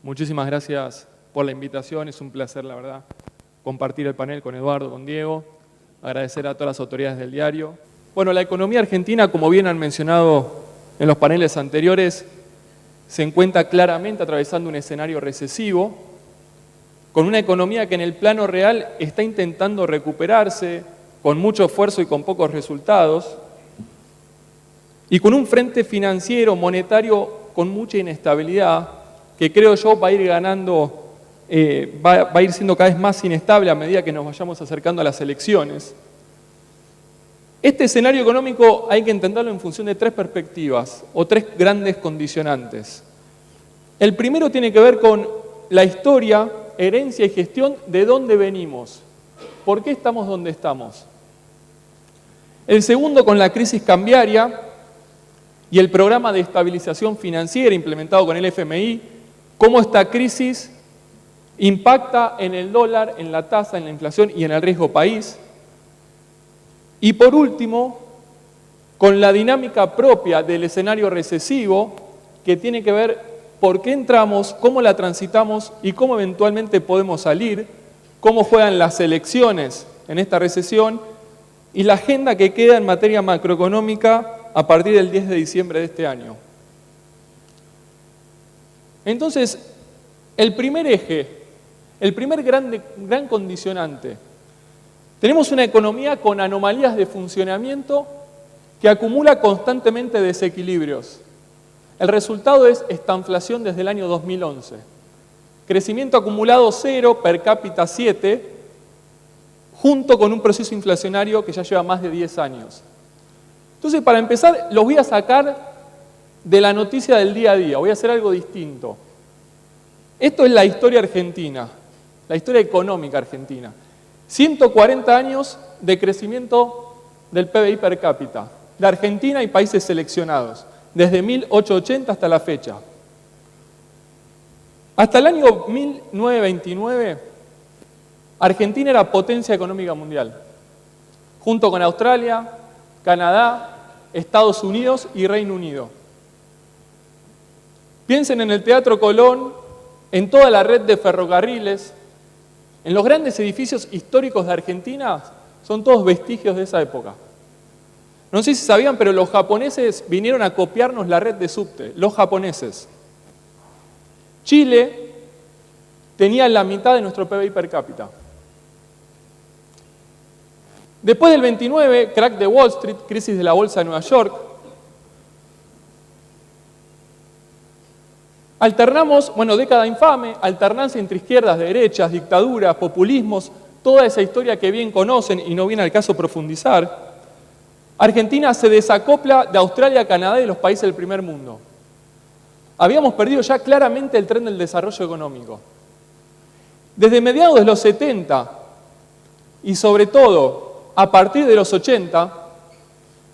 Muchísimas gracias por la invitación, es un placer, la verdad, compartir el panel con Eduardo, con Diego, agradecer a todas las autoridades del diario. Bueno, la economía argentina, como bien han mencionado en los paneles anteriores, se encuentra claramente atravesando un escenario recesivo, con una economía que en el plano real está intentando recuperarse, con mucho esfuerzo y con pocos resultados, y con un frente financiero, monetario, con mucha inestabilidad, que creo yo va a ir ganando, va a ir siendo cada vez más inestable a medida que nos vayamos acercando a las elecciones. Este escenario económico hay que entenderlo en función de tres perspectivas, o tres grandes condicionantes. El primero tiene que ver con la historia, herencia y gestión de dónde venimos, por qué estamos donde estamos. El segundo con la crisis cambiaria y el programa de estabilización financiera implementado con el FMI, cómo esta crisis impacta en el dólar, en la tasa, en la inflación y en el riesgo país. Y por último, con la dinámica propia del escenario recesivo, que tiene que ver por qué entramos, cómo la transitamos y cómo eventualmente podemos salir, cómo juegan las elecciones en esta recesión y la agenda que queda en materia macroeconómica a partir del 10 de diciembre de este año. Entonces, el primer eje, el primer gran condicionante, tenemos una economía con anomalías de funcionamiento que acumula constantemente desequilibrios. El resultado es estanflación desde el año 2011. Crecimiento acumulado 0, per cápita 7, junto con un proceso inflacionario que ya lleva más de 10 años. Entonces, para empezar, los voy a sacar de la noticia del día a día, voy a hacer algo distinto. Esto es la historia argentina, la historia económica argentina. 140 años de crecimiento del PBI per cápita, de Argentina y países seleccionados, desde 1880 hasta la fecha. Hasta el año 1929, Argentina era potencia económica mundial, junto con Australia, Canadá, Estados Unidos y Reino Unido. Piensen en el Teatro Colón, en toda la red de ferrocarriles, en los grandes edificios históricos de Argentina, son todos vestigios de esa época. No sé si sabían, pero los japoneses vinieron a copiarnos la red de subte, los japoneses. Chile tenía la mitad de nuestro PBI per cápita. Después del 29, crack de Wall Street, crisis de la bolsa de Nueva York. Alternamos, década infame, alternancia entre izquierdas, derechas, dictaduras, populismos, toda esa historia que bien conocen y no viene al caso profundizar. Argentina se desacopla de Australia, Canadá y de los países del primer mundo. Habíamos perdido ya claramente el tren del desarrollo económico. Desde mediados de los 70 y sobre todo a partir de los 80,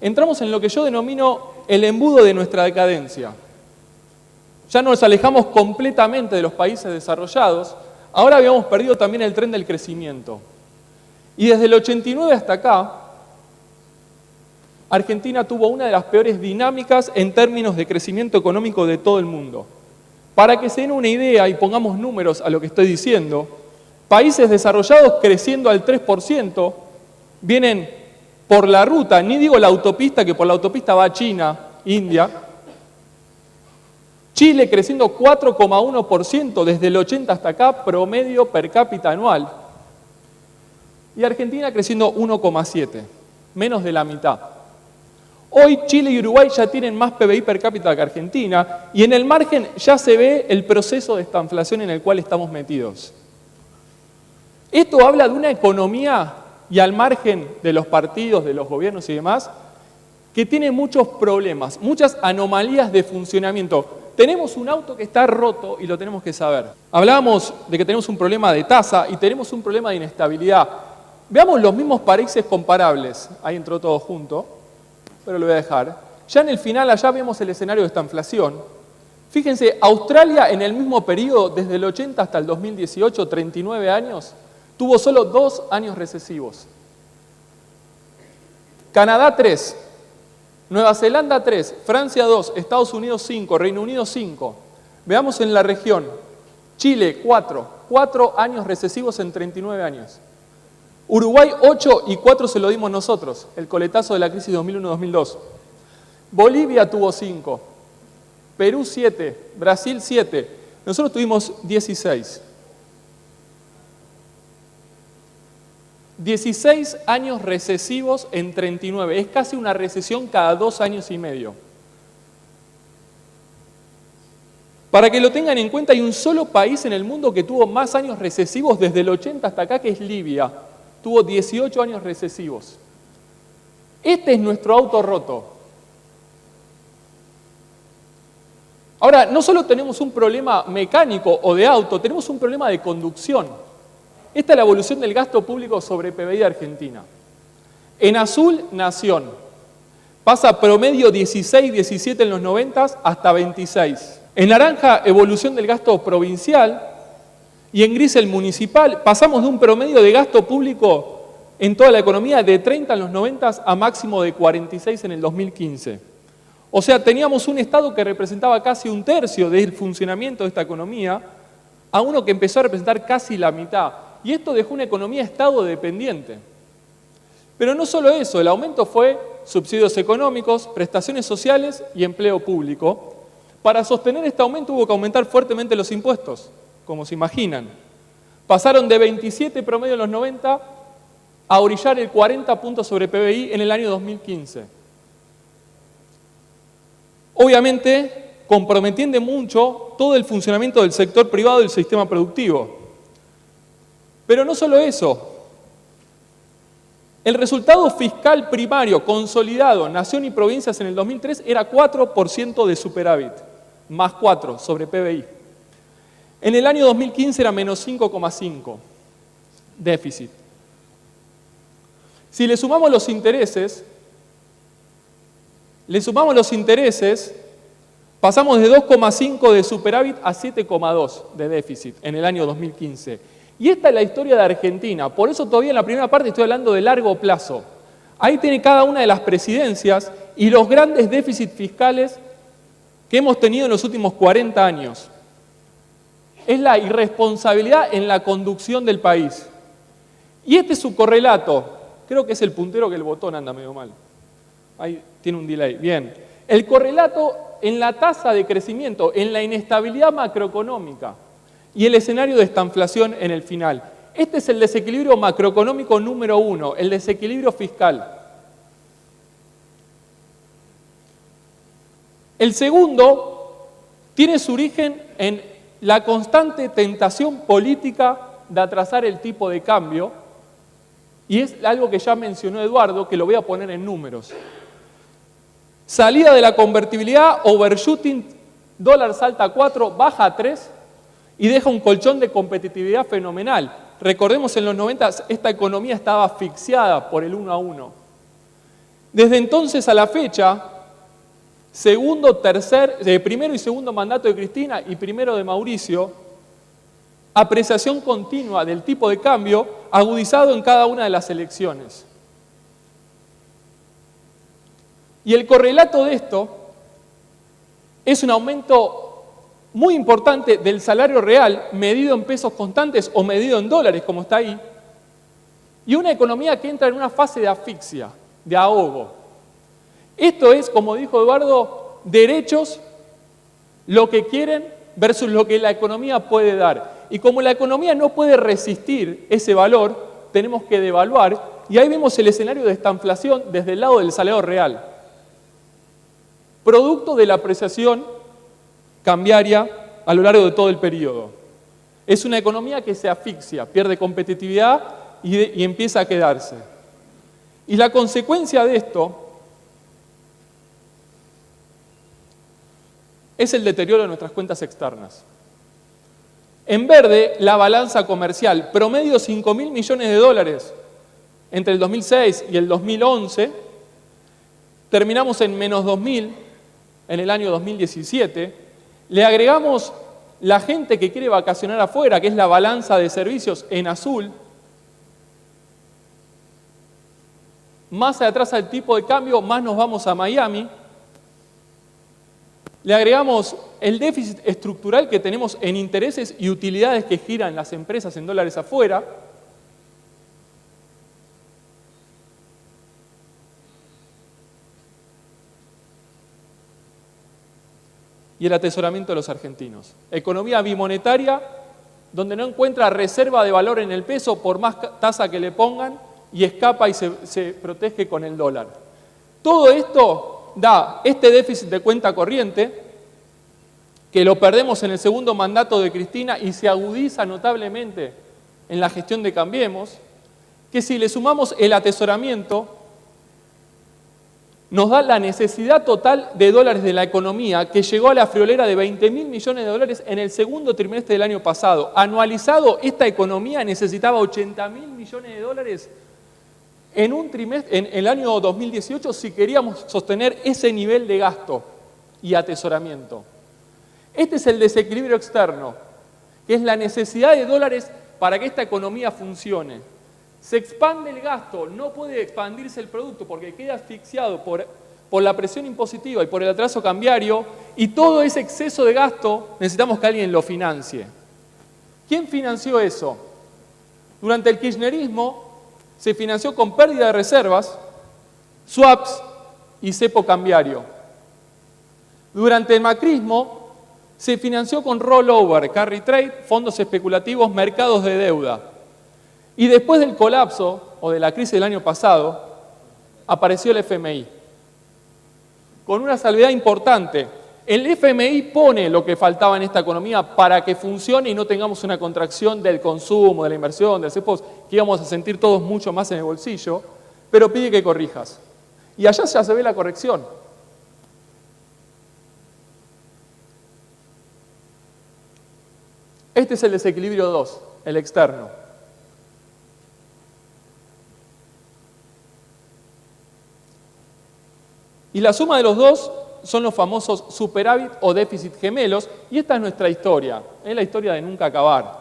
entramos en lo que yo denomino el embudo de nuestra decadencia. Ya nos alejamos completamente de los países desarrollados, ahora habíamos perdido también el tren del crecimiento. Y desde el 89 hasta acá, Argentina tuvo una de las peores dinámicas en términos de crecimiento económico de todo el mundo. Para que se den una idea y pongamos números a lo que estoy diciendo, países desarrollados creciendo al 3%, vienen por la ruta, ni digo la autopista, que por la autopista va a China, India. Chile creciendo 4,1% desde el 80 hasta acá, promedio per cápita anual. Y Argentina creciendo 1,7%, menos de la mitad. Hoy Chile y Uruguay ya tienen más PBI per cápita que Argentina y en el margen ya se ve el proceso de estanflación en el cual estamos metidos. Esto habla de una economía y al margen de los partidos, de los gobiernos y demás, que tiene muchos problemas, muchas anomalías de funcionamiento. Tenemos un auto que está roto y lo tenemos que saber. Hablábamos de que tenemos un problema de tasa y tenemos un problema de inestabilidad. Veamos los mismos países comparables. Ahí entró todo junto, pero lo voy a dejar. Ya en el final, allá vemos el escenario de esta inflación. Fíjense, Australia en el mismo periodo, desde el 80 hasta el 2018, 39 años, tuvo solo 2 años recesivos. Canadá 3, Nueva Zelanda 3, Francia 2, Estados Unidos 5, Reino Unido 5. Veamos en la región. Chile, 4. 4 años recesivos en 39 años. Uruguay, 8 y 4 se lo dimos nosotros, el coletazo de la crisis 2001-2002. Bolivia tuvo 5. Perú, 7. Brasil, 7. Nosotros tuvimos 16. 16 años recesivos en 39. Es casi una recesión cada 2 años y medio. Para que lo tengan en cuenta, hay un solo país en el mundo que tuvo más años recesivos desde el 80 hasta acá, que es Libia. Tuvo 18 años recesivos. Este es nuestro auto roto. Ahora, no solo tenemos un problema mecánico o de auto, tenemos un problema de conducción. Esta es la evolución del gasto público sobre PBI de Argentina. En azul, nación. Pasa promedio 16, 17 en los 90 hasta 26. En naranja, evolución del gasto provincial. Y en gris, el municipal. Pasamos de un promedio de gasto público en toda la economía de 30 en los 90 a máximo de 46 en el 2015. O sea, teníamos un Estado que representaba casi un tercio del funcionamiento de esta economía a uno que empezó a representar casi la mitad. Y esto dejó una economía Estado dependiente. Pero no solo eso, el aumento fue subsidios económicos, prestaciones sociales y empleo público. Para sostener este aumento hubo que aumentar fuertemente los impuestos, como se imaginan. Pasaron de 27 promedio en los 90 a orillar el 40 puntos sobre PBI en el año 2015. Obviamente, comprometiendo mucho todo el funcionamiento del sector privado y del sistema productivo. Pero no solo eso. El resultado fiscal primario consolidado, nación y provincias en el 2003, era 4% de superávit, más 4 sobre PBI. En el año 2015 era menos 5,5 déficit. Si le sumamos los intereses, pasamos de 2,5 de superávit a 7,2 de déficit en el año 2015. Y esta es la historia de Argentina. Por eso todavía en la primera parte estoy hablando de largo plazo. Ahí tiene cada una de las presidencias y los grandes déficits fiscales que hemos tenido en los últimos 40 años. Es la irresponsabilidad en la conducción del país. Y este es su correlato. Creo que es el puntero que el botón anda medio mal. Ahí tiene un delay. Bien. El correlato en la tasa de crecimiento, en la inestabilidad macroeconómica y el escenario de estanflación en el final. Este es el desequilibrio macroeconómico número 1, el desequilibrio fiscal. El segundo tiene su origen en la constante tentación política de atrasar el tipo de cambio, y es algo que ya mencionó Eduardo, que lo voy a poner en números. Salida de la convertibilidad, overshooting, dólar salta a 4, baja a 3 y deja un colchón de competitividad fenomenal. Recordemos, en los 90 esta economía estaba asfixiada por el 1 a 1. Desde entonces a la fecha, primero y segundo mandato de Cristina y primero de Mauricio, apreciación continua del tipo de cambio agudizado en cada una de las elecciones. Y el correlato de esto es un aumento muy importante del salario real, medido en pesos constantes o medido en dólares, como está ahí, y una economía que entra en una fase de asfixia, de ahogo. Esto es, como dijo Eduardo, derechos, lo que quieren versus lo que la economía puede dar. Y como la economía no puede resistir ese valor, tenemos que devaluar, y ahí vemos el escenario de estanflación desde el lado del salario real, producto de la apreciación cambiaria a lo largo de todo el periodo. Es una economía que se asfixia, pierde competitividad y empieza a quedarse. Y la consecuencia de esto es el deterioro de nuestras cuentas externas. En verde, la balanza comercial, promedio 5.000 millones de dólares entre el 2006 y el 2011, terminamos en menos 2.000 en el año 2017, le agregamos la gente que quiere vacacionar afuera, que es la balanza de servicios en azul, más se atrasa el tipo de cambio, más nos vamos a Miami, le agregamos el déficit estructural que tenemos en intereses y utilidades que giran las empresas en dólares afuera, y el atesoramiento de los argentinos. Economía bimonetaria, donde no encuentra reserva de valor en el peso por más tasa que le pongan y escapa y se protege con el dólar. Todo esto da este déficit de cuenta corriente, que lo perdemos en el segundo mandato de Cristina y se agudiza notablemente en la gestión de Cambiemos, que si le sumamos el atesoramiento, nos da la necesidad total de dólares de la economía, que llegó a la friolera de 20.000 millones de dólares en el segundo trimestre del año pasado. Anualizado, esta economía necesitaba 80.000 millones de dólares en un trimestre, en el año 2018, si queríamos sostener ese nivel de gasto y atesoramiento. Este es el desequilibrio externo, que es la necesidad de dólares para que esta economía funcione. Se expande el gasto, no puede expandirse el producto porque queda asfixiado por la presión impositiva y por el atraso cambiario, y todo ese exceso de gasto necesitamos que alguien lo financie. ¿Quién financió eso? Durante el kirchnerismo se financió con pérdida de reservas, swaps y cepo cambiario. Durante el macrismo se financió con rollover, carry trade, fondos especulativos, mercados de deuda. Y después del colapso, o de la crisis del año pasado, apareció el FMI. Con una salvedad importante. El FMI pone lo que faltaba en esta economía para que funcione y no tengamos una contracción del consumo, de la inversión, del cepos, que íbamos a sentir todos mucho más en el bolsillo, pero pide que corrijas. Y allá ya se ve la corrección. Este es el desequilibrio 2, el externo. Y la suma de los dos son los famosos superávit o déficit gemelos, y esta es nuestra historia, es la historia de nunca acabar.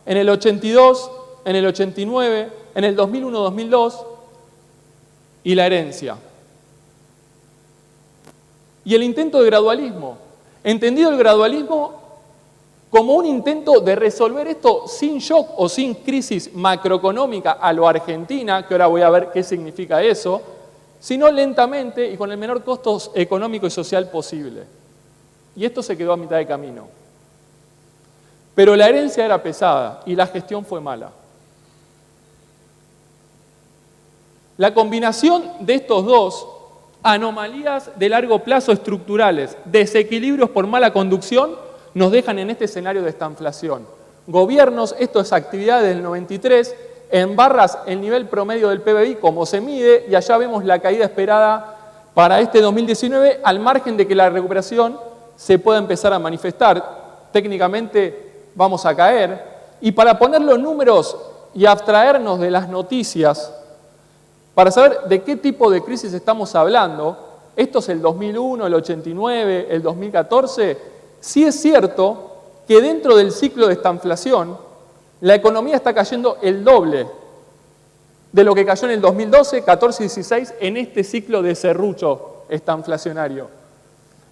En el 82, en el 89, en el 2001-2002, y la herencia. Y el intento de gradualismo, entendido el gradualismo como un intento de resolver esto sin shock o sin crisis macroeconómica a lo Argentina, que ahora voy a ver qué significa eso, sino lentamente y con el menor costo económico y social posible. Y esto se quedó a mitad de camino. Pero la herencia era pesada y la gestión fue mala. La combinación de estos dos, anomalías de largo plazo estructurales, desequilibrios por mala conducción, nos dejan en este escenario de estanflación. Gobiernos, esto es actividad del 93, en barras el nivel promedio del PBI, como se mide, y allá vemos la caída esperada para este 2019, al margen de que la recuperación se pueda empezar a manifestar. Técnicamente vamos a caer, y para poner los números y abstraernos de las noticias, para saber de qué tipo de crisis estamos hablando, esto es el 2001, el 89, el 2014, sí es cierto que dentro del ciclo de estanflación, la economía está cayendo el doble de lo que cayó en el 2012, 14 y 16 en este ciclo de serrucho estanflacionario.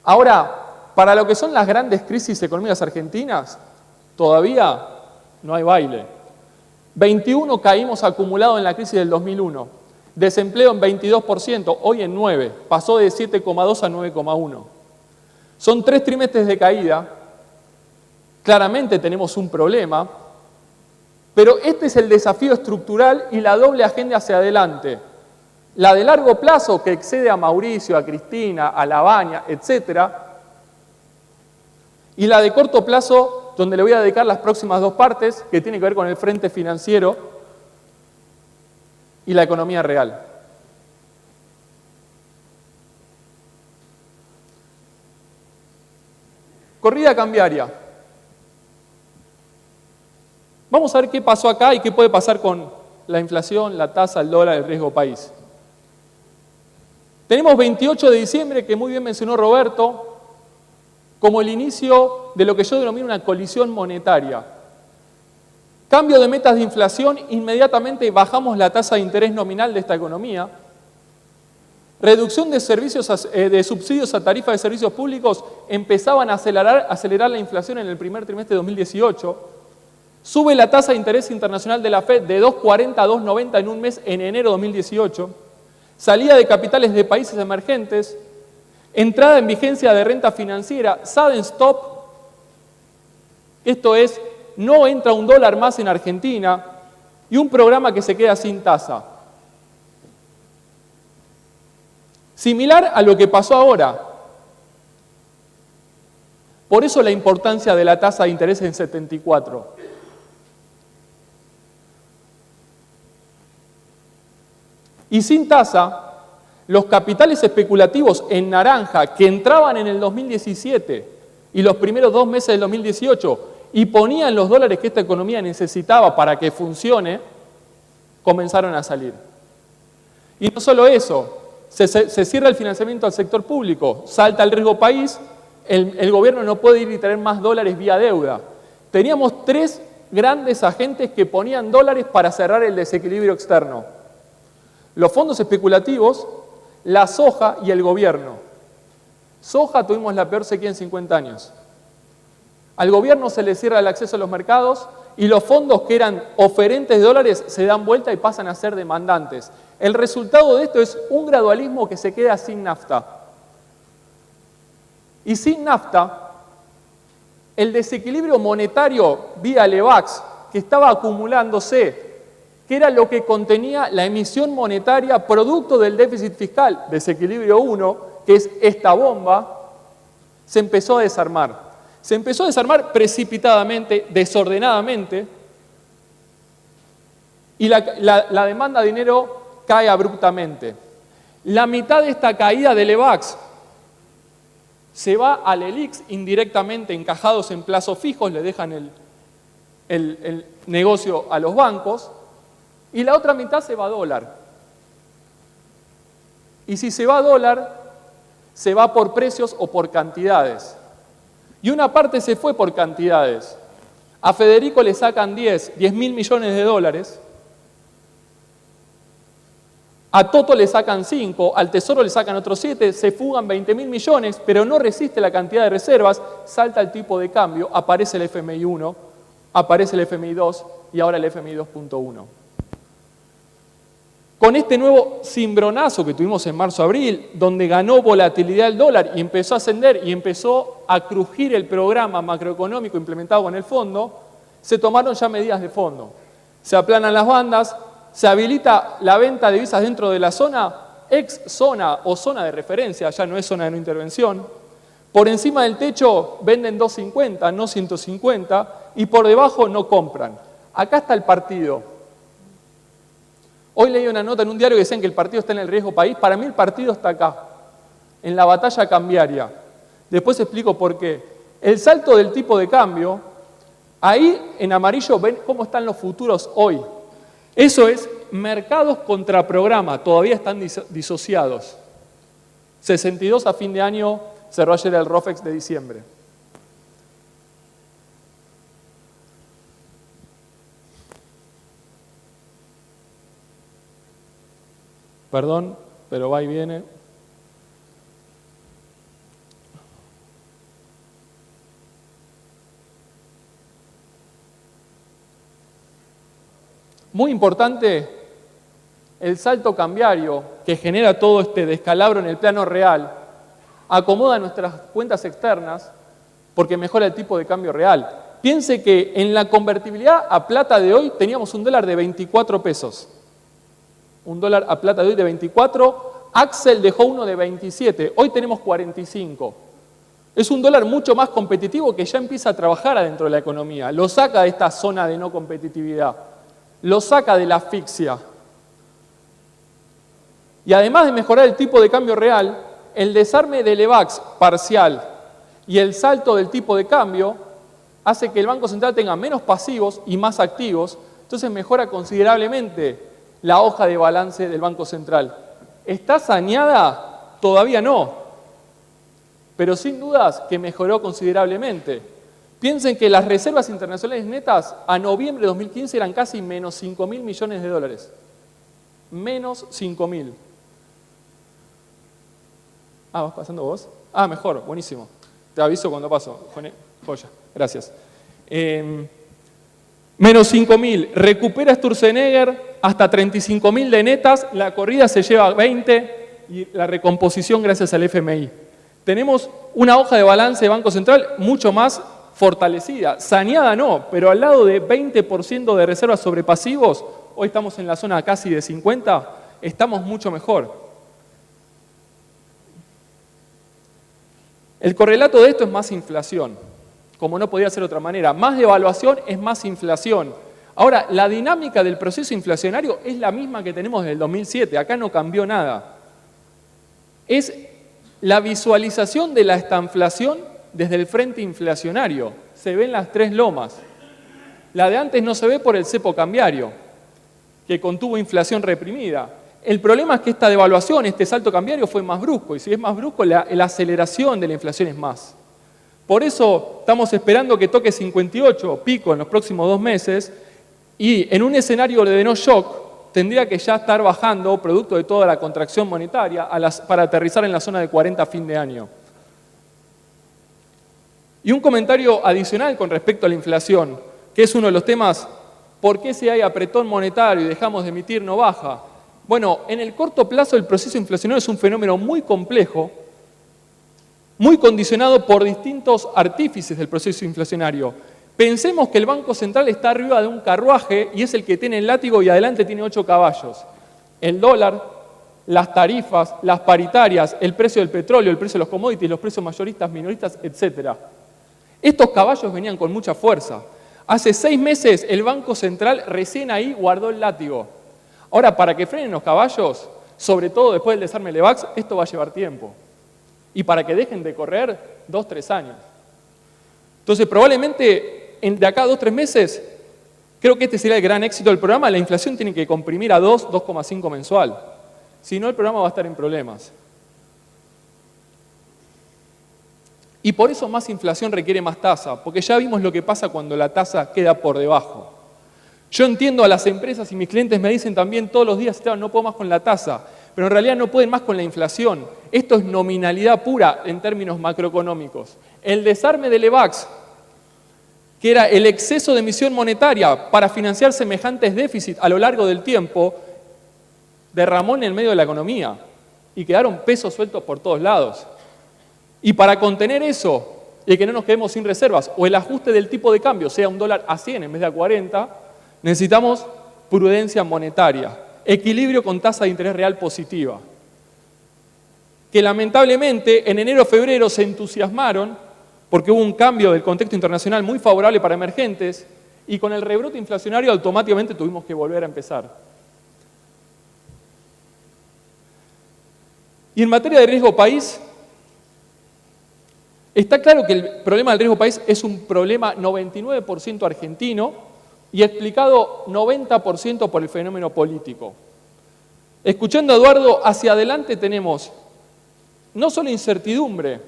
Ahora, para lo que son las grandes crisis económicas argentinas, todavía no hay baile. 21 caímos acumulados en la crisis del 2001. Desempleo en 22%, hoy en 9%. Pasó de 7,2 a 9,1. Son 3 trimestres de caída. Claramente tenemos un problema. Pero este es el desafío estructural y la doble agenda hacia adelante. La de largo plazo, que excede a Mauricio, a Cristina, a Lavagna, etc. Y la de corto plazo, donde le voy a dedicar las próximas 2 partes, que tiene que ver con el frente financiero y la economía real. Corrida cambiaria. Vamos a ver qué pasó acá y qué puede pasar con la inflación, la tasa, el dólar, el riesgo país. Tenemos 28 de diciembre, que muy bien mencionó Roberto, como el inicio de lo que yo denomino una colisión monetaria. Cambio de metas de inflación, inmediatamente bajamos la tasa de interés nominal de esta economía. Reducción de de subsidios a tarifas de servicios públicos empezaban a acelerar la inflación en el primer trimestre de 2018. Sube la tasa de interés internacional de la FED de 2,40 a 2,90 en un mes en enero de 2018. Salida de capitales de países emergentes. Entrada en vigencia de renta financiera. Sudden stop. Esto es, no entra un dólar más en Argentina. Y un programa que se queda sin tasa. Similar a lo que pasó ahora. Por eso la importancia de la tasa de interés en 74. Y sin tasa, los capitales especulativos en naranja que entraban en el 2017 y los primeros 2 meses del 2018 y ponían los dólares que esta economía necesitaba para que funcione, comenzaron a salir. Y no solo eso, se cierra el financiamiento al sector público, salta el riesgo país, el gobierno no puede ir y tener más dólares vía deuda. Teníamos 3 grandes agentes que ponían dólares para cerrar el desequilibrio externo. Los fondos especulativos, la soja y el gobierno. Soja tuvimos la peor sequía en 50 años. Al gobierno se le cierra el acceso a los mercados y los fondos que eran oferentes de dólares se dan vuelta y pasan a ser demandantes. El resultado de esto es un gradualismo que se queda sin nafta. Y sin nafta, el desequilibrio monetario vía Levax que estaba acumulándose, que era lo que contenía la emisión monetaria producto del déficit fiscal, desequilibrio 1, que es esta bomba, se empezó a desarmar. Se empezó a desarmar precipitadamente, desordenadamente, y la demanda de dinero cae abruptamente. La mitad de esta caída de Levax se va al ELIX indirectamente, encajados en plazos fijos, le dejan el negocio a los bancos, y la otra mitad se va a dólar. Y si se va a dólar, se va por precios o por cantidades. Y una parte se fue por cantidades. A Federico le sacan 10.000 millones de dólares. A Toto le sacan 5, al Tesoro le sacan otros 7, se fugan 20.000 millones, pero no resiste la cantidad de reservas, salta el tipo de cambio, aparece el FMI 1, aparece el FMI 2 y ahora el FMI 2.1. Con este nuevo cimbronazo que tuvimos en marzo-abril, donde ganó volatilidad el dólar y empezó a ascender y empezó a crujir el programa macroeconómico implementado con el fondo, se tomaron ya medidas de fondo. Se aplanan las bandas, se habilita la venta de divisas dentro de la zona, ex zona o zona de referencia, ya no es zona de no intervención. Por encima del techo venden 2.50, no 150, y por debajo no compran. Acá está el partido. Hoy leí una nota en un diario que decían que el partido está en el riesgo país. Para mí el partido está acá, en la batalla cambiaria. Después explico por qué. El salto del tipo de cambio, ahí en amarillo ven cómo están los futuros hoy. Eso es mercados contra programa, todavía están disociados. 62 a fin de año, cerró ayer el ROFEX de diciembre. Perdón, pero va y viene. Muy importante el salto cambiario que genera todo este descalabro en el plano real, acomoda nuestras cuentas externas porque mejora el tipo de cambio real. Piense que en la convertibilidad a plata de hoy teníamos un dólar de 24 pesos. Un dólar a plata de hoy de 24, Axel dejó uno de 27, hoy tenemos 45. Es un dólar mucho más competitivo que ya empieza a trabajar adentro de la economía, lo saca de esta zona de no competitividad, lo saca de la asfixia. Y además de mejorar el tipo de cambio real, el desarme del Levax parcial y el salto del tipo de cambio hace que el Banco Central tenga menos pasivos y más activos, entonces mejora considerablemente la hoja de balance del Banco Central. ¿Está saneada? Todavía no, pero sin dudas que mejoró considerablemente. Piensen que las reservas internacionales netas a noviembre de 2015 eran casi menos 5.000 millones de dólares. Menos 5.000. Ah, ¿vas pasando vos? Ah, mejor, buenísimo. Te aviso cuando paso. Joya, gracias. Menos 5.000. Recupera Sturzenegger hasta 35.000 de netas. La corrida se lleva a 20 y la recomposición gracias al FMI. Tenemos una hoja de balance de Banco Central mucho más fortalecida. Saneada no, pero al lado de 20% de reservas sobre pasivos, hoy estamos en la zona casi de 50, estamos mucho mejor. El correlato de esto es más inflación, como no podía ser de otra manera. Más devaluación es más inflación. Ahora, la dinámica del proceso inflacionario es la misma que tenemos desde el 2007, acá no cambió nada. Es la visualización de la estanflación desde el frente inflacionario. Se ven las tres lomas. La de antes no se ve por el cepo cambiario, que contuvo inflación reprimida. El problema es que esta devaluación, este salto cambiario fue más brusco, y si es más brusco, la aceleración de la inflación es más. Por eso estamos esperando que toque 58 pico en los próximos 2 meses, y en un escenario de no shock tendría que ya estar bajando, producto de toda la contracción monetaria, para aterrizar en la zona de 40 a fin de año. Y un comentario adicional con respecto a la inflación, que es uno de los temas, ¿por qué si hay apretón monetario y dejamos de emitir no baja? Bueno, en el corto plazo el proceso inflacionario es un fenómeno muy complejo, muy condicionado por distintos artífices del proceso inflacionario. Pensemos que el Banco Central está arriba de un carruaje y es el que tiene el látigo y adelante tiene 8 caballos. El dólar, las tarifas, las paritarias, el precio del petróleo, el precio de los commodities, los precios mayoristas, minoristas, etc. Estos caballos venían con mucha fuerza. Hace 6 meses el Banco Central recién ahí guardó el látigo. Ahora, para que frenen los caballos, sobre todo después del desarme de Levax, esto va a llevar tiempo. Y para que dejen de correr, 2-3 años. Entonces, probablemente, de acá a 2-3 meses, creo que este sería el gran éxito del programa. La inflación tiene que comprimir a 2,5 mensual. Si no, el programa va a estar en problemas. Y por eso más inflación requiere más tasa, porque ya vimos lo que pasa cuando la tasa queda por debajo. Yo entiendo a las empresas y mis clientes me dicen también todos los días, Esteban, no puedo más con la tasa, pero en realidad no pueden más con la inflación. Esto es nominalidad pura en términos macroeconómicos. El desarme de Levax, que era el exceso de emisión monetaria para financiar semejantes déficits a lo largo del tiempo, derramó en el medio de la economía y quedaron pesos sueltos por todos lados. Y para contener eso, y que no nos quedemos sin reservas, o el ajuste del tipo de cambio sea $1 a 100 en vez de a 40, necesitamos prudencia monetaria, equilibrio con tasa de interés real positiva. Que lamentablemente en enero-febrero se entusiasmaron porque hubo un cambio del contexto internacional muy favorable para emergentes y con el rebrote inflacionario automáticamente tuvimos que volver a empezar. Y en materia de riesgo país, está claro que el problema del riesgo país es un problema 99% argentino y explicado 90% por el fenómeno político. Escuchando a Eduardo, hacia adelante tenemos no solo incertidumbre,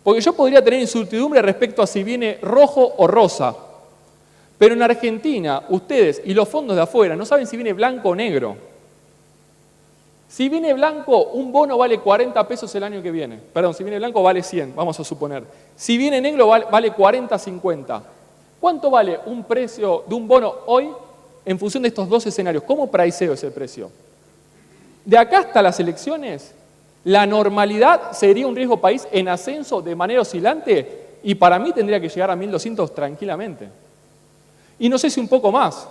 porque yo podría tener incertidumbre respecto a si viene rojo o rosa, pero en Argentina, ustedes y los fondos de afuera no saben si viene blanco o negro. Si viene blanco, un bono vale 40 pesos el año que viene. Perdón, si viene blanco vale 100, vamos a suponer. Si viene negro vale 40, 50. ¿Cuánto vale un precio de un bono hoy en función de estos dos escenarios? ¿Cómo priceo ese precio? De acá hasta las elecciones, la normalidad sería un riesgo país en ascenso de manera oscilante y para mí tendría que llegar a 1.200 tranquilamente. Y no sé si un poco más.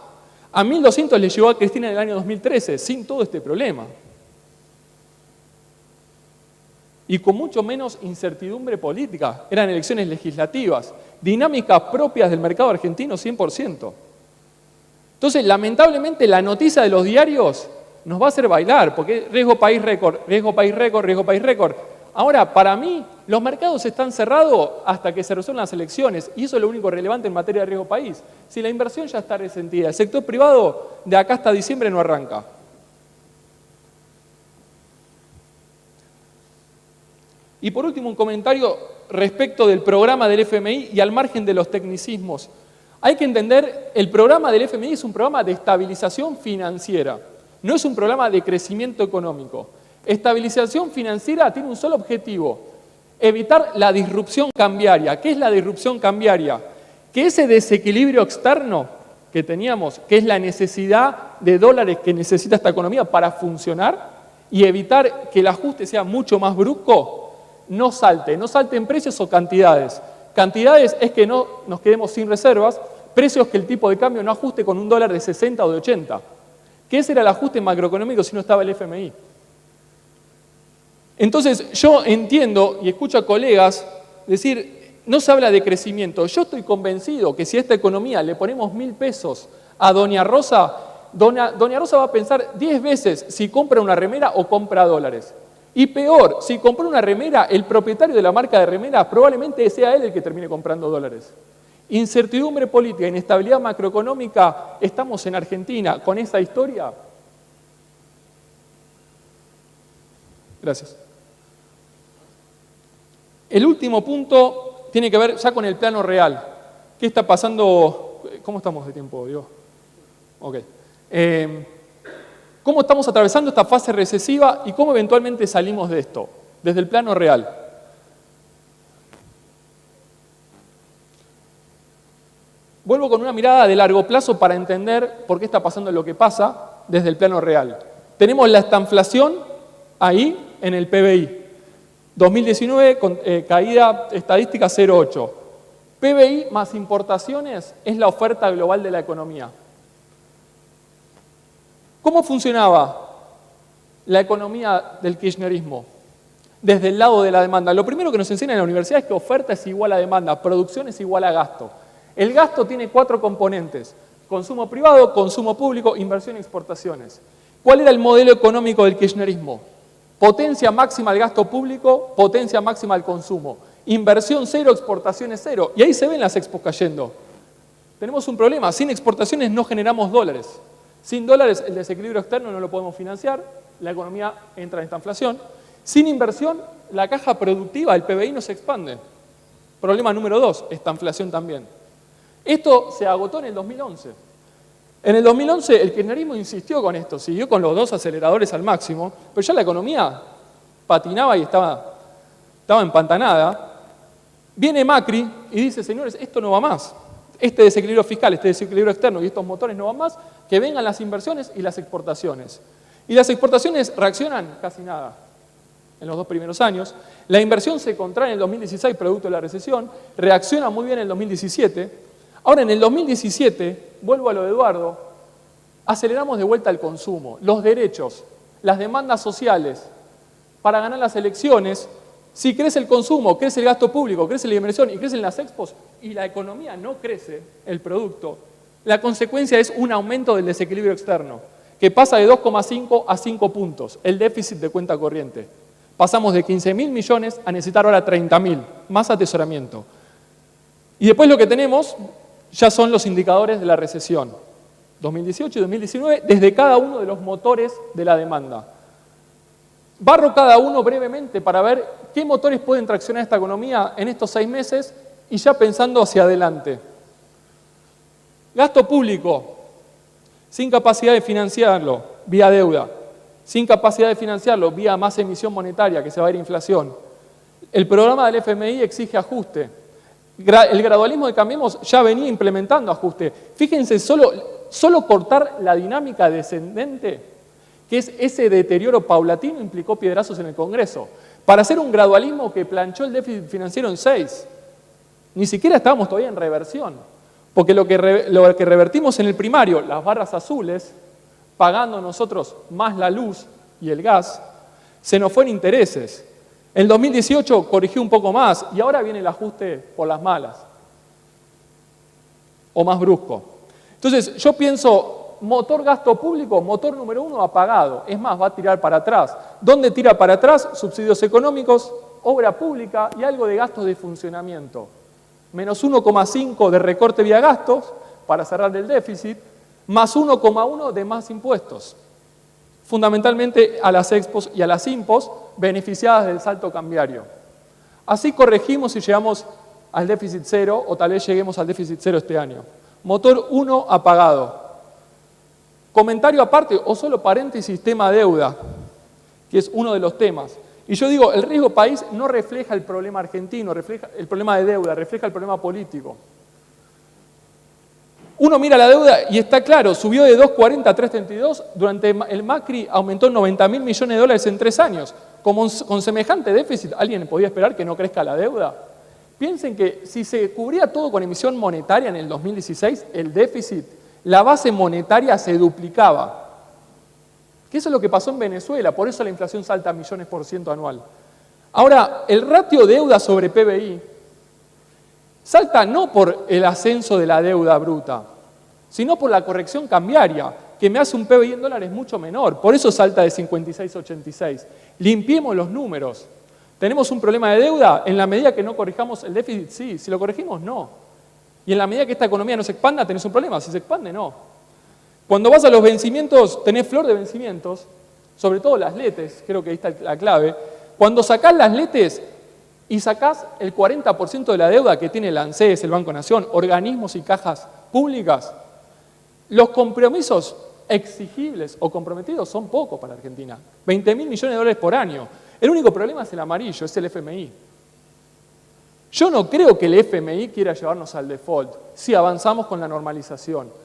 A 1.200 le llegó a Cristina en el año 2013, sin todo este problema. Y con mucho menos incertidumbre política. Eran elecciones legislativas, dinámicas propias del mercado argentino 100%. Entonces, lamentablemente, la noticia de los diarios nos va a hacer bailar, porque riesgo país récord, riesgo país récord, riesgo país récord. Ahora, para mí, los mercados están cerrados hasta que se resuelvan las elecciones, y eso es lo único relevante en materia de riesgo país. Si la inversión ya está resentida, el sector privado de acá hasta diciembre no arranca. Y por último, un comentario respecto del programa del FMI y al margen de los tecnicismos. Hay que entender, el programa del FMI es un programa de estabilización financiera, no es un programa de crecimiento económico. Estabilización financiera tiene un solo objetivo: evitar la disrupción cambiaria. ¿Qué es la disrupción cambiaria? Que ese desequilibrio externo que teníamos, que es la necesidad de dólares que necesita esta economía para funcionar, y evitar que el ajuste sea mucho más brusco, no salte en precios o cantidades. Cantidades es que no nos quedemos sin reservas, precios que el tipo de cambio no ajuste con un dólar de 60 o de 80. Que ese era el ajuste macroeconómico si no estaba el FMI. Entonces yo entiendo y escucho a colegas decir, no se habla de crecimiento. Yo estoy convencido que si a esta economía le ponemos 1.000 pesos a Doña Rosa, Doña Rosa va a pensar 10 veces si compra una remera o compra dólares. Y peor, si compró una remera, el propietario de la marca de remera probablemente sea él el que termine comprando dólares. Incertidumbre política, inestabilidad macroeconómica, estamos en Argentina con esa historia. Gracias. El último punto tiene que ver ya con el plano real. ¿Qué está pasando? ¿Cómo estamos de tiempo, Diego? Ok. ¿Cómo estamos atravesando esta fase recesiva y cómo eventualmente salimos de esto? Desde el plano real. Vuelvo con una mirada de largo plazo para entender por qué está pasando lo que pasa desde el plano real. Tenemos la estanflación ahí en el PBI. 2019, con caída estadística 0,8. PBI más importaciones es la oferta global de la economía. ¿Cómo funcionaba la economía del kirchnerismo? Desde el lado de la demanda. Lo primero que nos enseñan en la universidad es que oferta es igual a demanda, producción es igual a gasto. El gasto tiene 4 componentes: consumo privado, consumo público, inversión y exportaciones. ¿Cuál era el modelo económico del kirchnerismo? Potencia máxima al gasto público, potencia máxima al consumo. Inversión cero, exportaciones cero. Y ahí se ven las expos cayendo. Tenemos un problema: sin exportaciones no generamos dólares. Sin dólares el desequilibrio externo no lo podemos financiar, la economía entra en esta inflación. Sin inversión, la caja productiva, el PBI, no se expande. Problema número 2, esta inflación también. Esto se agotó en el 2011. En el 2011 el kirchnerismo insistió con esto, siguió con los 2 aceleradores al máximo, pero ya la economía patinaba y estaba empantanada. Viene Macri y dice: señores, esto no va más. Este desequilibrio fiscal, este desequilibrio externo y estos motores no van más, que vengan las inversiones y las exportaciones. Y las exportaciones reaccionan casi nada en los 2 primeros años. La inversión se contrae en el 2016 producto de la recesión, reacciona muy bien en el 2017. Ahora, en el 2017, vuelvo a lo de Eduardo, aceleramos de vuelta el consumo, los derechos, las demandas sociales. Para ganar las elecciones, si crece el consumo, crece el gasto público, crece la inversión y crecen las expos y la economía no crece, el producto, la consecuencia es un aumento del desequilibrio externo, que pasa de 2,5 a 5 puntos, el déficit de cuenta corriente. Pasamos de 15.000 millones a necesitar ahora 30.000, más atesoramiento. Y después lo que tenemos ya son los indicadores de la recesión, 2018 y 2019, desde cada uno de los motores de la demanda. Barro cada uno brevemente para ver qué motores pueden traccionar esta economía en estos 6 meses y ya pensando hacia adelante. Gasto público, sin capacidad de financiarlo vía deuda, sin capacidad de financiarlo vía más emisión monetaria que se va a ir a inflación. El programa del FMI exige ajuste. El gradualismo de Cambiemos ya venía implementando ajuste. Fíjense, solo cortar la dinámica descendente, que es ese deterioro paulatino, implicó piedrazos en el Congreso. Para hacer un gradualismo que planchó el déficit financiero en 6. Ni siquiera estábamos todavía en reversión. Porque lo que revertimos en el primario, las barras azules, pagando nosotros más la luz y el gas, se nos fue en intereses. En el 2018 corrigió un poco más y ahora viene el ajuste por las malas. O más brusco. Entonces, yo pienso, motor gasto público, motor número 1 apagado. Es más, va a tirar para atrás. ¿Dónde tira para atrás? Subsidios económicos, obra pública y algo de gastos de funcionamiento. Menos 1,5 de recorte vía gastos para cerrar el déficit, más 1,1 de más impuestos. Fundamentalmente a las expos y a las impos beneficiadas del salto cambiario. Así corregimos y llegamos al déficit cero, o tal vez lleguemos al déficit cero este año. Motor 1 apagado. Comentario aparte, o solo paréntesis, tema deuda. que es uno de los temas. Y yo digo, el riesgo país no refleja el problema argentino, refleja el problema de deuda, refleja el problema político. Uno mira la deuda y está claro, subió de 2,40 a 3,32, durante el Macri aumentó 90.000 millones de dólares en 3 años. Con semejante déficit, ¿alguien podía esperar que no crezca la deuda? Piensen que si se cubría todo con emisión monetaria en el 2016, el déficit, la base monetaria se duplicaba. Que eso es lo que pasó en Venezuela, por eso la inflación salta a millones % anual. Ahora, el ratio deuda sobre PBI salta no por el ascenso de la deuda bruta, sino por la corrección cambiaria, que me hace un PBI en dólares mucho menor. Por eso salta de 56 a 86. Limpiemos los números. ¿Tenemos un problema de deuda? En la medida que no corrijamos el déficit, sí. Si lo corregimos, no. Y en la medida que esta economía no se expanda, tenés un problema. Si se expande, no. Cuando vas a los vencimientos, tenés flor de vencimientos, sobre todo las letes, creo que ahí está la clave. Cuando sacás las letes y sacás el 40% de la deuda que tiene el ANSES, el Banco Nación, organismos y cajas públicas, los compromisos exigibles o comprometidos son pocos para Argentina. 20.000 millones de dólares por año. El único problema es el amarillo, es el FMI. Yo no creo que el FMI quiera llevarnos al default si avanzamos con la normalización.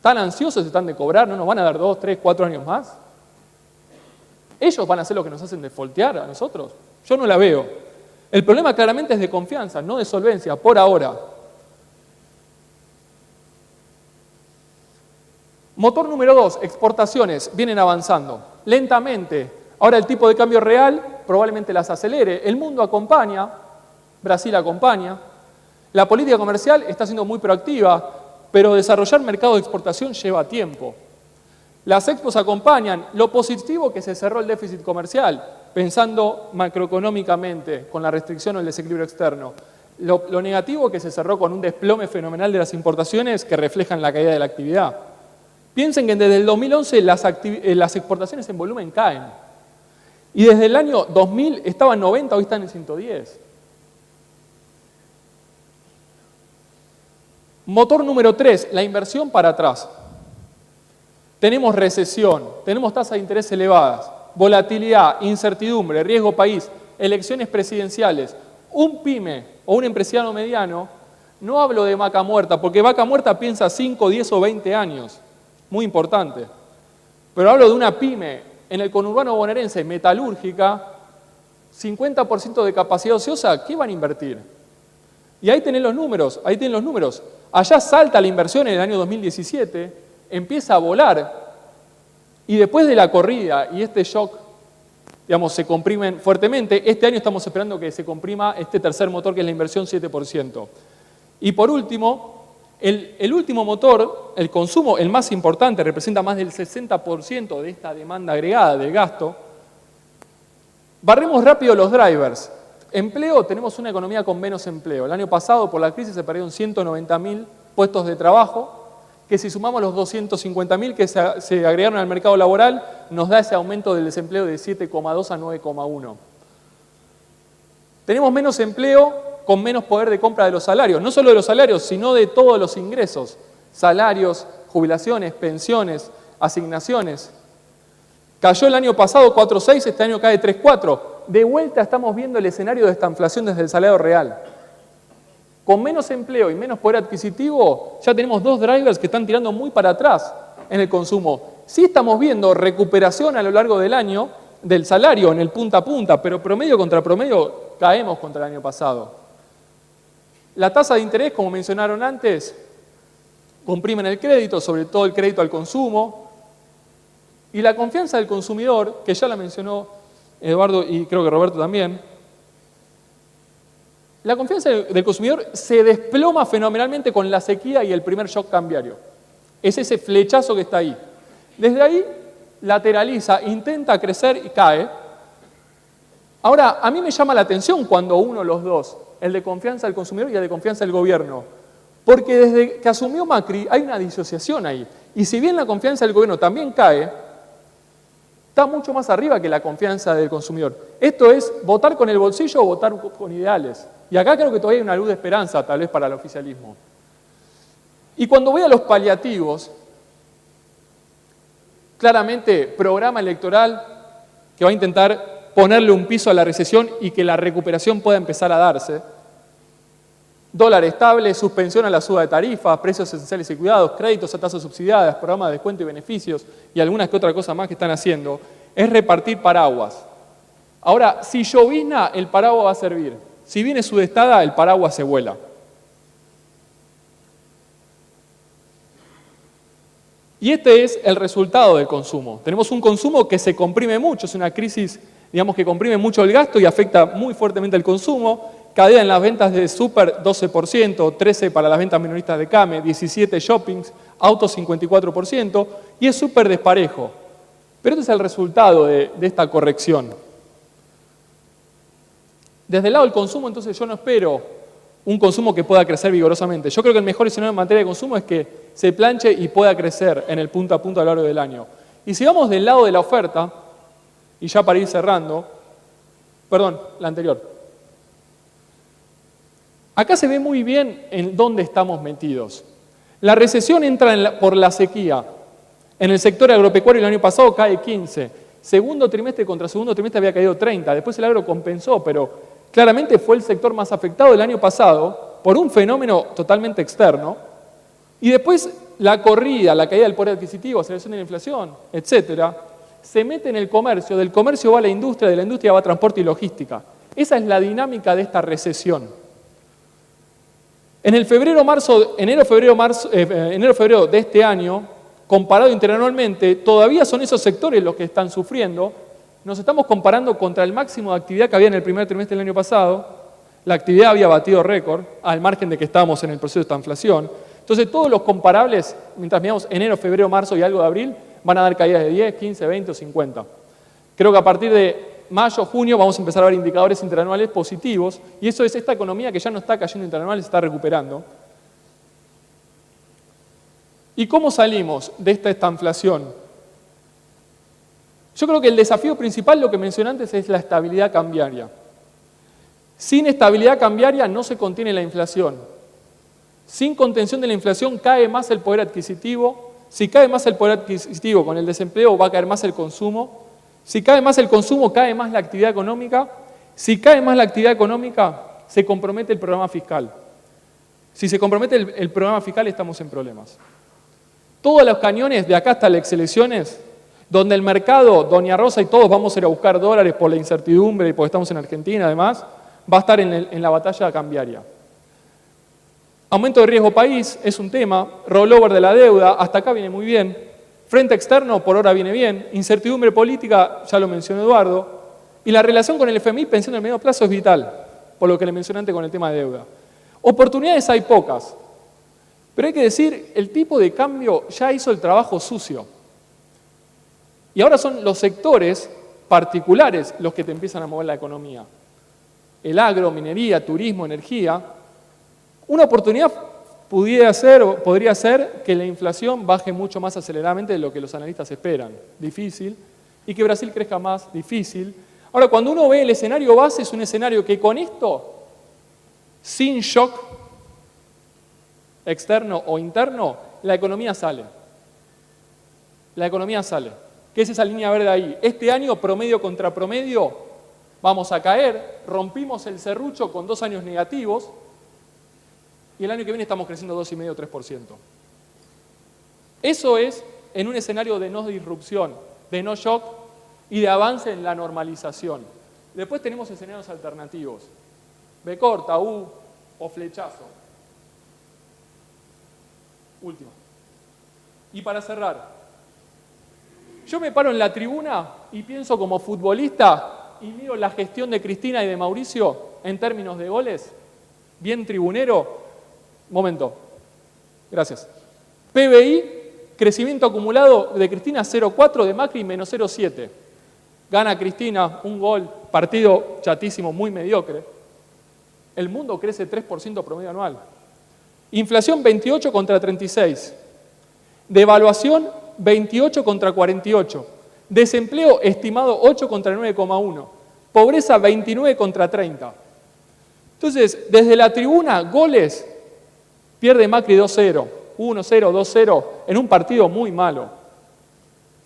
¿Tan ansiosos están de cobrar? ¿No nos van a dar 2, 3, 4 años más? ¿Ellos van a hacer lo que nos hacen defaultear a nosotros? Yo no la veo. El problema claramente es de confianza, no de solvencia, por ahora. Motor número 2, exportaciones, vienen avanzando lentamente. Ahora el tipo de cambio real probablemente las acelere. El mundo acompaña, Brasil acompaña. La política comercial está siendo muy proactiva, pero desarrollar mercado de exportación lleva tiempo. Las expos acompañan. Lo positivo que se cerró el déficit comercial, pensando macroeconómicamente con la restricción o el desequilibrio externo. Lo negativo que se cerró con un desplome fenomenal de las importaciones que reflejan la caída de la actividad. Piensen que desde el 2011 las exportaciones en volumen caen. Y desde el año 2000 estaban 90, hoy están en 110. Motor número 3, la inversión para atrás. Tenemos recesión, tenemos tasas de interés elevadas, volatilidad, incertidumbre, riesgo país, elecciones presidenciales. Un pyme o un empresario mediano, no hablo de vaca muerta, porque vaca muerta piensa 5, 10 o 20 años. Muy importante. Pero hablo de una pyme en el conurbano bonaerense, metalúrgica, 50% de capacidad ociosa, ¿qué van a invertir? Y ahí tienen los números, Allá salta la inversión en el año 2017, empieza a volar, y después de la corrida y este shock, digamos, se comprimen fuertemente. Este año estamos esperando que se comprima este tercer motor, que es la inversión 7%. Y por último, el último motor, el consumo, el más importante, representa más del 60% de esta demanda agregada del gasto. Barremos rápido los drivers. Empleo, tenemos una economía con menos empleo. El año pasado, por la crisis, se perdieron 190.000 puestos de trabajo, que si sumamos los 250.000 que se agregaron al mercado laboral, nos da ese aumento del desempleo de 7,2 a 9,1. Tenemos menos empleo con menos poder de compra de los salarios, no solo de los salarios, sino de todos los ingresos, salarios, jubilaciones, pensiones, asignaciones. Cayó el año pasado 4,6, este año cae 3,4. De vuelta estamos viendo el escenario de esta inflación desde el salario real. Con menos empleo y menos poder adquisitivo, ya tenemos dos drivers que están tirando muy para atrás en el consumo. Sí estamos viendo recuperación a lo largo del año del salario en el punta a punta, pero promedio contra promedio caemos contra el año pasado. La tasa de interés, como mencionaron antes, comprimen el crédito, sobre todo el crédito al consumo, y la confianza del consumidor, que ya la mencionó Eduardo y creo que Roberto también. La confianza del consumidor se desploma fenomenalmente con la sequía y el primer shock cambiario. Es ese flechazo que está ahí. Desde ahí lateraliza, intenta crecer y cae. Ahora, a mí me llama la atención cuando uno los dos, el de confianza del consumidor y el de confianza del gobierno, porque desde que asumió Macri hay una disociación ahí. Y si bien la confianza del gobierno también cae, está mucho más arriba que la confianza del consumidor. Esto es votar con el bolsillo o votar con ideales. Y acá creo que todavía hay una luz de esperanza, tal vez, para el oficialismo. Y cuando voy a los paliativos, claramente, programa electoral, que va a intentar ponerle un piso a la recesión y que la recuperación pueda empezar a darse. Dólar estable, suspensión a la suba de tarifas, precios esenciales y cuidados, créditos a tasas subsidiadas, programas de descuento y beneficios y algunas que otra cosa más que están haciendo, es repartir paraguas. Ahora, si llovizna, el paraguas va a servir. Si viene sudestada, el paraguas se vuela. Y este es el resultado del consumo. Tenemos un consumo que se comprime mucho, es una crisis, digamos, que comprime mucho el gasto y afecta muy fuertemente el consumo. Caída en las ventas de super 12%, 13% para las ventas minoristas de CAME, 17% shoppings, autos 54%, y es súper desparejo. Pero este es el resultado de esta corrección. Desde el lado del consumo, entonces, yo no espero un consumo que pueda crecer vigorosamente. Yo creo que el mejor escenario en materia de consumo es que se planche y pueda crecer en el punto a punto a lo largo del año. Y si vamos del lado de la oferta, y ya para ir cerrando, perdón, la anterior. Acá se ve muy bien en dónde estamos metidos. La recesión entra por la sequía. En el sector agropecuario el año pasado cae 15%. Segundo trimestre contra segundo trimestre había caído 30%. Después el agro compensó, pero claramente fue el sector más afectado el año pasado por un fenómeno totalmente externo. Y después la corrida, la caída del poder adquisitivo, aceleración de la inflación, etcétera, se mete en el comercio. Del comercio va a la industria, de la industria va a transporte y logística. Esa es la dinámica de esta recesión. En el enero-febrero de este año, comparado interanualmente, todavía son esos sectores los que están sufriendo. Nos estamos comparando contra el máximo de actividad que había en el primer trimestre del año pasado. La actividad había batido récord, al margen de que estábamos en el proceso de esta inflación. Entonces, todos los comparables, mientras miramos enero, febrero, marzo y algo de abril, van a dar caídas de 10, 15, 20 o 50. Creo que a partir de mayo, junio, vamos a empezar a ver indicadores interanuales positivos, y eso es esta economía que ya no está cayendo interanual, se está recuperando. ¿Y cómo salimos de esta estanflación? Yo creo que el desafío principal, lo que mencioné antes, es la estabilidad cambiaria. Sin estabilidad cambiaria no se contiene la inflación. Sin contención de la inflación cae más el poder adquisitivo. Si cae más el poder adquisitivo con el desempleo, va a caer más el consumo. Si cae más el consumo, cae más la actividad económica. Si cae más la actividad económica, se compromete el programa fiscal. Si se compromete el programa fiscal, estamos en problemas. Todos los cañones, de acá hasta las elecciones, donde el mercado, Doña Rosa y todos vamos a ir a buscar dólares por la incertidumbre y porque estamos en Argentina además, va a estar en la batalla cambiaria. Aumento de riesgo país es un tema, rollover de la deuda, hasta acá viene muy bien. Frente externo, por ahora viene bien. Incertidumbre política, ya lo mencionó Eduardo. Y la relación con el FMI, pensando en el medio plazo, es vital, por lo que le mencioné antes con el tema de deuda. Oportunidades hay pocas, pero hay que decir, el tipo de cambio ya hizo el trabajo sucio. Y ahora son los sectores particulares los que te empiezan a mover la economía. El agro, minería, turismo, energía. Una oportunidad podría ser que la inflación baje mucho más aceleradamente de lo que los analistas esperan. Difícil. Y que Brasil crezca más. Difícil. Ahora, cuando uno ve el escenario base, es un escenario que con esto, sin shock externo o interno, la economía sale. La economía sale. ¿Qué es esa línea verde ahí? Este año, promedio contra promedio, vamos a caer. Rompimos el serrucho con 2 años negativos. Y el año que viene estamos creciendo 2,5-3%. Eso es en un escenario de no disrupción, de no shock y de avance en la normalización. Después tenemos escenarios alternativos. B corta, U o flechazo. Última. Y para cerrar, yo me paro en la tribuna y pienso como futbolista y miro la gestión de Cristina y de Mauricio en términos de goles, bien tribunero. Momento. Gracias. PBI, crecimiento acumulado de Cristina 0,4, de Macri menos 0,7. Gana Cristina un gol, partido chatísimo, muy mediocre. El mundo crece 3% promedio anual. Inflación 28 contra 36. Devaluación 28 contra 48. Desempleo estimado 8 contra 9,1. Pobreza 29 contra 30. Entonces, desde la tribuna, goles, pierde Macri 2-0, 1-0, 2-0, en un partido muy malo,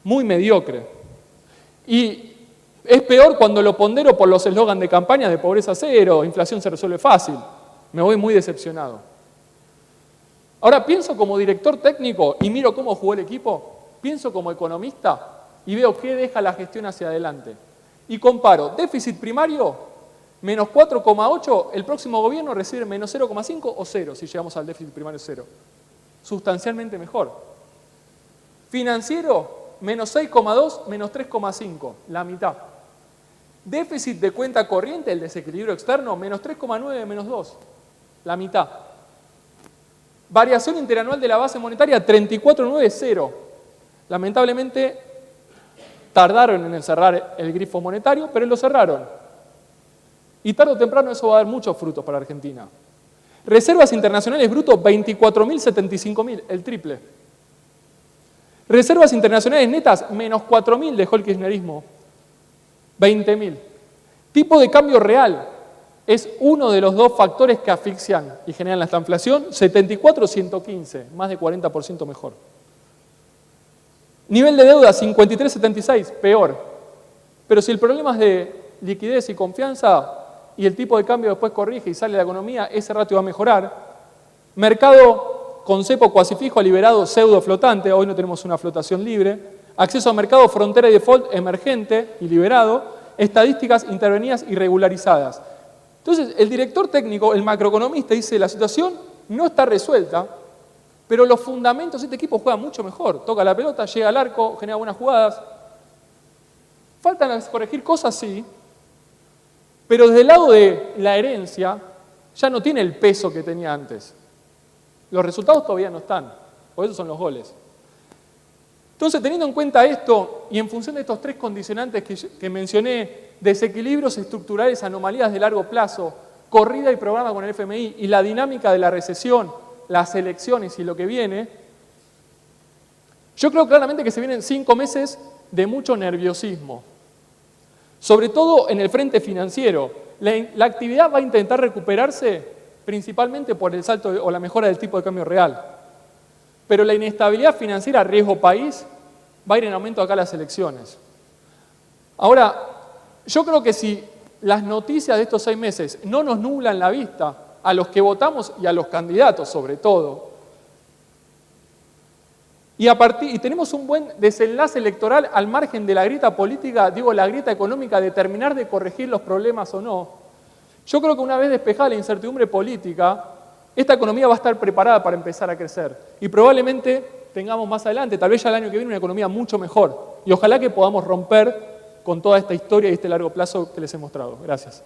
muy mediocre. Y Es peor cuando lo pondero por los eslogans de campaña de pobreza cero, inflación se resuelve fácil. Me voy muy decepcionado. Ahora pienso como director técnico y miro cómo jugó el equipo, pienso como economista y veo qué deja la gestión hacia adelante. Y comparo déficit primario, menos 4,8, el próximo gobierno recibe menos 0,5 o 0 si llegamos al déficit primario 0. Sustancialmente mejor. Financiero, menos 6,2, menos 3,5, la mitad. Déficit de cuenta corriente, el desequilibrio externo, menos 3,9, menos 2, la mitad. Variación interanual de la base monetaria, 34,9, 0. Lamentablemente, tardaron en cerrar el grifo monetario, pero lo cerraron. Y tarde o temprano eso va a dar muchos frutos para Argentina. Reservas internacionales brutos, 24.000, 75.000, el triple. Reservas internacionales netas, menos 4.000, dejó el kirchnerismo, 20.000. Tipo de cambio real es uno de los dos factores que asfixian y generan la inflación, 74-115, más de 40% mejor. Nivel de deuda, 53-76, peor. Pero si el problema es de liquidez y confianza y el tipo de cambio después corrige y sale la economía, ese ratio va a mejorar. Mercado con cepo cuasi fijo liberado pseudo flotante, hoy no tenemos una flotación libre. Acceso a mercado frontera y default emergente y liberado. Estadísticas intervenidas y regularizadas. Entonces, el director técnico, el macroeconomista, dice la situación no está resuelta, pero los fundamentos de este equipo juegan mucho mejor. Toca la pelota, llega al arco, genera buenas jugadas. Faltan corregir cosas, sí, pero desde el lado de la herencia ya no tiene el peso que tenía antes. Los resultados todavía no están, por eso son los goles. Entonces, teniendo en cuenta esto y en función de estos tres condicionantes que mencioné, desequilibrios estructurales, anomalías de largo plazo, corrida y programa con el FMI y la dinámica de la recesión, las elecciones y lo que viene, yo creo claramente que se vienen 5 meses de mucho nerviosismo. Sobre todo en el frente financiero. La actividad va a intentar recuperarse principalmente por el salto o la mejora del tipo de cambio real. Pero la inestabilidad financiera, riesgo país, va a ir en aumento acá a las elecciones. Ahora, yo creo que si las noticias de estos 6 meses no nos nublan la vista, a los que votamos y a los candidatos sobre todo, y tenemos un buen desenlace electoral al margen de la grieta política, digo la grieta económica, de terminar de corregir los problemas o no, yo creo que una vez despejada la incertidumbre política, esta economía va a estar preparada para empezar a crecer. Y probablemente tengamos más adelante, tal vez ya el año que viene, una economía mucho mejor. Y ojalá que podamos romper con toda esta historia y este largo plazo que les he mostrado. Gracias.